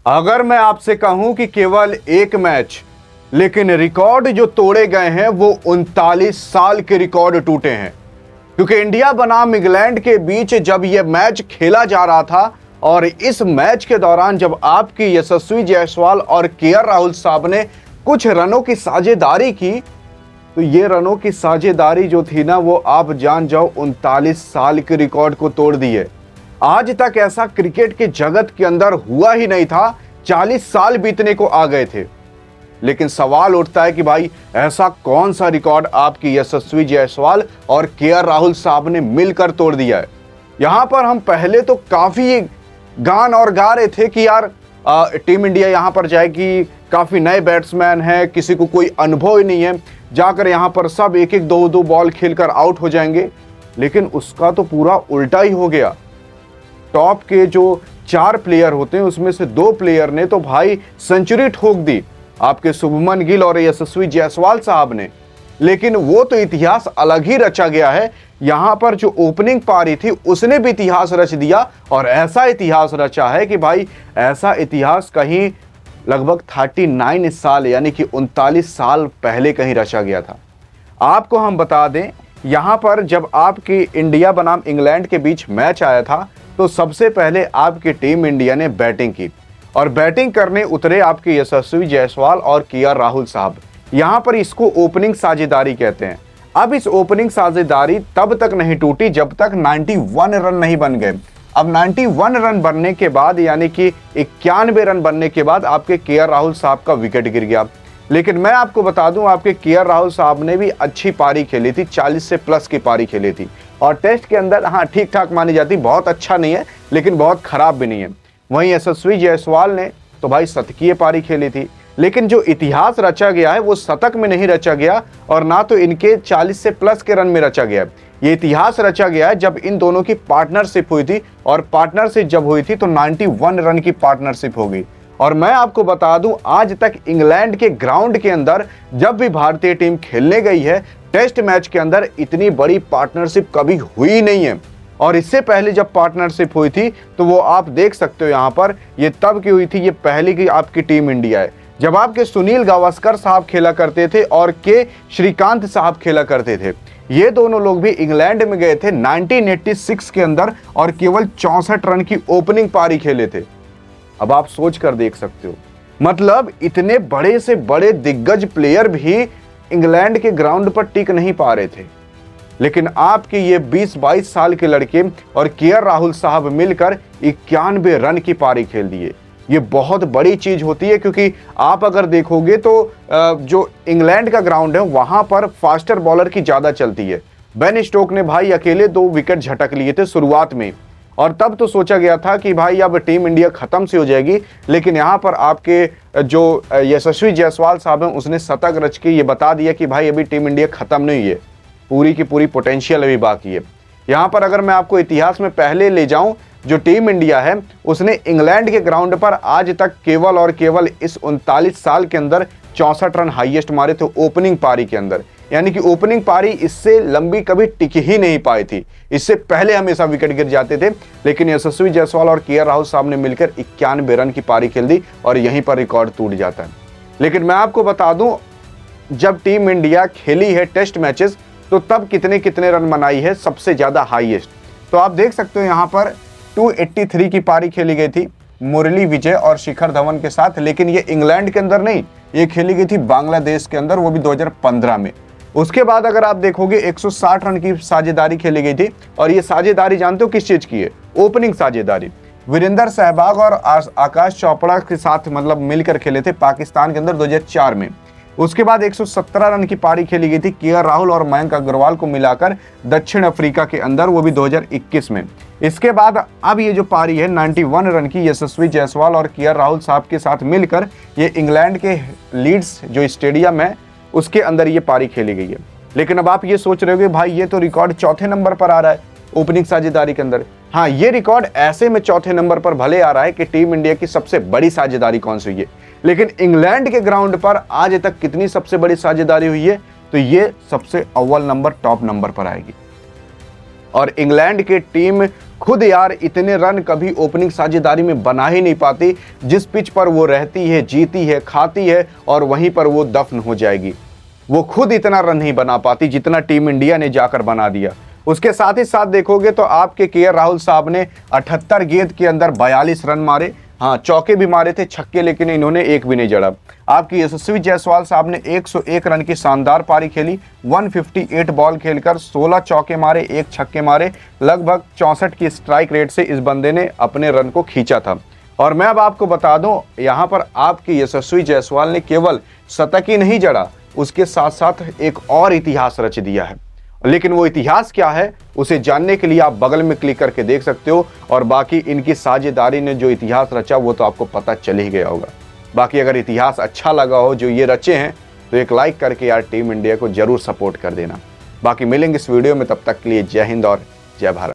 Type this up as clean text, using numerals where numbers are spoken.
अगर मैं आपसे कहूं कि केवल एक मैच, लेकिन रिकॉर्ड जो तोड़े गए हैं वो 39 साल के रिकॉर्ड टूटे हैं। क्योंकि इंडिया बनाम इंग्लैंड के बीच जब यह मैच खेला जा रहा था और इस मैच के दौरान जब आपकी यशस्वी जायसवाल और केएल राहुल साहब ने कुछ रनों की साझेदारी की, तो ये रनों की साझेदारी जो थी ना, वो आप जान जाओ 39 साल के रिकॉर्ड को तोड़ दिए। आज तक ऐसा क्रिकेट के जगत के अंदर हुआ ही नहीं था। 40 साल बीतने को आ गए थे, लेकिन सवाल उठता है कि भाई ऐसा कौन सा रिकॉर्ड आपकी यशस्वी जायसवाल और केएल राहुल साहब ने मिलकर तोड़ दिया है। यहां पर हम पहले तो काफी गान और गा रहे थे कि यार टीम इंडिया यहां पर जाएगी, काफी नए बैट्समैन हैं, किसी को कोई अनुभव ही नहीं है, जाकर यहां पर सब एक एक दो दो बॉल खेलकर आउट हो जाएंगे। लेकिन उसका तो पूरा उल्टा ही हो गया। टॉप के जो 4 प्लेयर होते हैं उसमें से 2 प्लेयर ने तो भाई सेंचुरी ठोक दी, आपके शुभमन गिल और यशस्वी जायसवाल साहब ने। लेकिन वो तो इतिहास अलग ही रचा गया है। यहां पर जो ओपनिंग पारी थी उसने भी इतिहास रच दिया, और ऐसा इतिहास रचा है कि भाई ऐसा इतिहास कहीं लगभग 39 साल यानी कि 39 साल पहले कहीं रचा गया था। आपको हम बता दें, यहां पर जब आपकी इंडिया बनाम इंग्लैंड के बीच मैच आया था तो सबसे पहले आपकी टीम इंडिया ने बैटिंग की, और बैटिंग करने उतरे आपके यशस्वी जायसवाल और केएल राहुल साहब। यहां पर इसको ओपनिंग साझेदारी कहते हैं। अब इस ओपनिंग साझेदारी तब तक नहीं टूटी जब तक 91 रन नहीं बन गए। अब 91 रन बनने के बाद यानी कि 91 रन बनने के बाद आपके केएल राहुल साहब का विकेट गिर गया। लेकिन मैं आपको बता दूं, आपके केएल राहुल साहब ने भी अच्छी पारी खेली थी, 40 से प्लस की पारी खेली थी, और टेस्ट के अंदर हाँ ठीक ठाक मानी जाती, बहुत अच्छा नहीं है लेकिन बहुत खराब भी नहीं है। वहीं यशस्वी जायसवाल ने तो भाई शतकीय पारी खेली थी। लेकिन जो इतिहास रचा गया है वो शतक में नहीं रचा गया, और ना तो इनके 40 से प्लस के रन में रचा गया है। ये इतिहास रचा गया है जब इन दोनों की पार्टनरशिप हुई थी, और पार्टनरशिप जब हुई थी तो 91 रन की पार्टनरशिप हो गई। और मैं आपको बता दूं, आज तक इंग्लैंड के ग्राउंड के अंदर जब भी भारतीय टीम खेलने गई है टेस्ट मैच के अंदर, इतनी बड़ी पार्टनरशिप कभी हुई नहीं है। और इससे पहले जब पार्टनरशिप हुई थी तो वो आप देख सकते हो यहाँ पर, ये तब की हुई थी, ये पहले की आपकी टीम इंडिया है जब आपके सुनील गावस्कर साहब खेला करते थे और के श्रीकांत साहब खेला करते थे। ये दोनों लोग भी इंग्लैंड में गए थे 1986 के अंदर, और केवल 64 रन की ओपनिंग पारी खेले थे। अब आप सोच कर देख सकते हो, मतलब इतने बड़े से बड़े दिग्गज प्लेयर भी इंग्लैंड के ग्राउंड पर टिक नहीं पा रहे थे। लेकिन आपके ये 20-22 साल के लड़के और केएल राहुल साहब मिलकर 91 रन की पारी खेल दिए। ये बहुत बड़ी चीज होती है, क्योंकि आप अगर देखोगे तो जो इंग्लैंड का ग्राउंड है वहां पर फास्टर बॉलर की ज्यादा चलती है। बेन स्टोक ने भाई अकेले 2 विकेट झटक लिए थे शुरुआत में, और तब तो सोचा गया था कि भाई अब टीम इंडिया खत्म सी हो जाएगी। लेकिन यहाँ पर आपके जो यशस्वी जायसवाल साहब हैं उसने शतक रच के ये बता दिया कि भाई अभी टीम इंडिया खत्म नहीं है, पूरी की पूरी पोटेंशियल अभी बाकी है। यहाँ पर अगर मैं आपको इतिहास में पहले ले जाऊं, जो टीम इंडिया है उसने इंग्लैंड के ग्राउंड पर आज तक केवल और केवल इस 39 साल के अंदर 64 रन हाईएस्ट मारे थे ओपनिंग पारी के अंदर। यानी कि ओपनिंग पारी इससे लंबी कभी टिक ही नहीं पाई थी, इससे पहले हमेशा विकेट गिर जाते थे। लेकिन यशस्वी जायसवाल और केएल राहुल साहब ने मिलकर 91 रन की पारी खेल दी, और यहीं पर रिकॉर्ड टूट जाता है। लेकिन मैं आपको बता दूं, जब टीम इंडिया खेली है टेस्ट मैचेस तो तब कितने कितने रन बनाई है सबसे ज्यादा हाईएस्ट, तो आप देख सकते हो यहाँ पर 283 की पारी खेली गई थी मुरली विजय और शिखर धवन के साथ। लेकिन ये इंग्लैंड के अंदर नहीं, ये खेली गई थी बांग्लादेश के अंदर, वो भी 2015 में। उसके बाद अगर आप देखोगे 160 रन की साझेदारी खेली गई थी, और ये साझेदारी जानते हो किस चीज की है? ओपनिंग साझेदारी। वीरेंद्र सहवाग और आकाश चोपड़ा के साथ मतलब मिलकर खेले थे पाकिस्तान के अंदर 2004 में। उसके बाद 117 रन की पारी खेली गई थी केएल राहुल और मयंक अग्रवाल को मिलाकर दक्षिण अफ्रीका के अंदर, वो भी 2021 में। इसके बाद अब ये जो पारी है 91 रन की यशस्वी जायसवाल और केएल राहुल साहब के साथ मिलकर, ये इंग्लैंड के लीड्स जो स्टेडियम है उसके अंदर ये पारी खेली गई है। लेकिन अब आप ये सोच रहे हो भाई ये तो रिकॉर्ड चौथे नंबर पर आ रहा है ओपनिंग साझेदारी के अंदर। हाँ, ये रिकॉर्ड ऐसे में चौथे नंबर पर भले आ रहा है कि टीम इंडिया की सबसे बड़ी साझेदारी कौन सी हुई है, लेकिन इंग्लैंड के ग्राउंड पर आज तक कितनी सबसे बड़ी साझेदारी हुई है, तो ये सबसे अव्वल नंबर टॉप नंबर पर आएगी। और इंग्लैंड की टीम खुद यार इतने रन कभी ओपनिंग साझेदारी में बना ही नहीं पाती, जिस पिच पर वो रहती है, जीती है, खाती है और वहीं पर वो दफन हो जाएगी। वो खुद इतना रन नहीं बना पाती जितना टीम इंडिया ने जाकर बना दिया। उसके साथ ही साथ देखोगे तो आपके के राहुल साहब ने 78 गेंद के अंदर 42 रन मारे। हाँ, चौके भी मारे थे, छक्के लेकिन इन्होंने एक भी नहीं जड़ा। आपकी यशस्वी जायसवाल साहब ने 101 रन की शानदार पारी खेली, 158 बॉल खेलकर 16 चौके मारे, 1 छक्के मारे। लगभग 64 की स्ट्राइक रेट से इस बंदे ने अपने रन को खींचा था। और मैं अब आपको बता दूं, यहां पर आपकी यशस्वी जायसवाल ने केवल शतक ही नहीं जड़ा, उसके साथ साथ एक और इतिहास रच दिया है। लेकिन वो इतिहास क्या है उसे जानने के लिए आप बगल में क्लिक करके देख सकते हो। और बाकी इनकी साझेदारी ने जो इतिहास रचा वो तो आपको पता चल ही गया होगा। बाकी अगर इतिहास अच्छा लगा हो जो ये रचे हैं तो एक लाइक करके यार टीम इंडिया को जरूर सपोर्ट कर देना। बाकी मिलेंगे इस वीडियो में, तब तक के लिए जय हिंद और जय भारत।